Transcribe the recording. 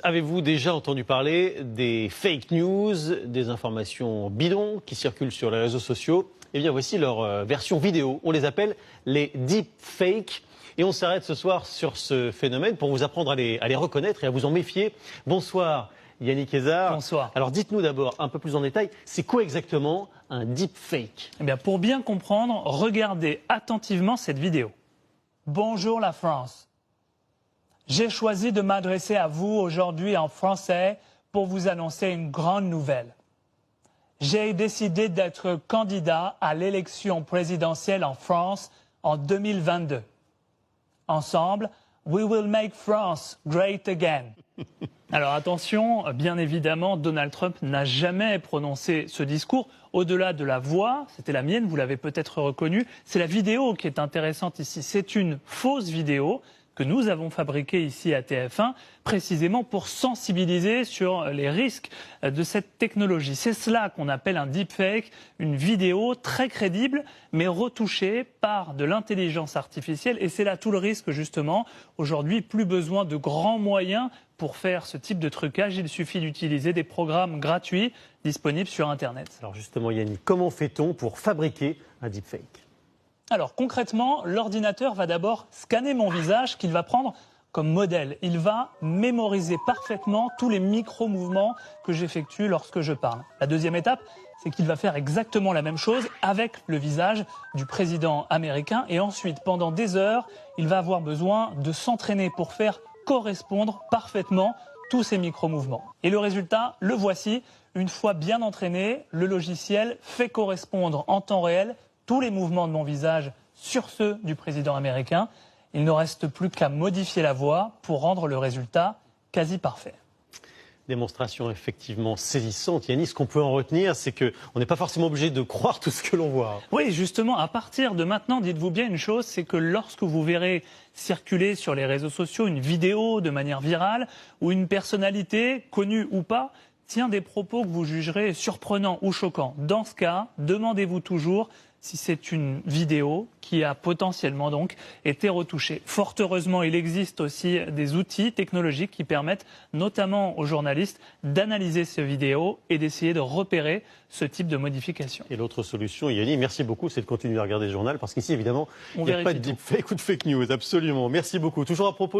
Avez-vous déjà entendu parler des fake news, des informations bidons qui circulent sur les réseaux sociaux? Eh bien, voici leur version vidéo. On les appelle les deepfakes. Et on s'arrête ce soir sur ce phénomène pour vous apprendre à les reconnaître et à vous en méfier. Bonsoir Yannick Hézard. Bonsoir. Alors dites-nous d'abord un peu plus en détail, c'est quoi exactement un deepfake? Eh bien, pour bien comprendre, regardez attentivement cette vidéo. Bonjour la France. J'ai choisi de m'adresser à vous aujourd'hui en français pour vous annoncer une grande nouvelle. J'ai décidé d'être candidat à l'élection présidentielle en France en 2022. Ensemble, we will make France great again. Alors attention, bien évidemment, Donald Trump n'a jamais prononcé ce discours. Au-delà de la voix, c'était la mienne, vous l'avez peut-être reconnu, c'est la vidéo qui est intéressante ici. C'est une fausse vidéo que nous avons fabriquée ici à TF1, précisément pour sensibiliser sur les risques de cette technologie. C'est cela qu'on appelle un deepfake, une vidéo très crédible, mais retouchée par de l'intelligence artificielle. Et c'est là tout le risque, justement. Aujourd'hui, plus besoin de grands moyens pour faire ce type de trucage. Il suffit d'utiliser des programmes gratuits disponibles sur Internet. Alors justement, Yannick, comment fait-on pour fabriquer un deepfake? Alors concrètement, l'ordinateur va d'abord scanner mon visage qu'il va prendre comme modèle. Il va mémoriser parfaitement tous les micro-mouvements que j'effectue lorsque je parle. La deuxième étape, c'est qu'il va faire exactement la même chose avec le visage du président américain. Et ensuite, pendant des heures, il va avoir besoin de s'entraîner pour faire correspondre parfaitement tous ces micro-mouvements. Et le résultat, le voici. Une fois bien entraîné, le logiciel fait correspondre en temps réel tous les mouvements de mon visage sur ceux du président américain. Il ne reste plus qu'à modifier la voix pour rendre le résultat quasi parfait. Démonstration effectivement saisissante. Yannick, ce qu'on peut en retenir, c'est qu'on n'est pas forcément obligé de croire tout ce que l'on voit. Oui, justement, à partir de maintenant, dites-vous bien une chose, c'est que lorsque vous verrez circuler sur les réseaux sociaux une vidéo de manière virale ou une personnalité, connue ou pas, tient des propos que vous jugerez surprenants ou choquants. Dans ce cas, demandez-vous toujours si c'est une vidéo qui a potentiellement donc été retouchée. Fort heureusement, il existe aussi des outils technologiques qui permettent notamment aux journalistes d'analyser ces vidéos et d'essayer de repérer ce type de modification. Et l'autre solution, Yannick, merci beaucoup, c'est de continuer à regarder le journal parce qu'ici, évidemment, il n'y a pas de deepfake ou de fake news, absolument. Merci beaucoup. Toujours à propos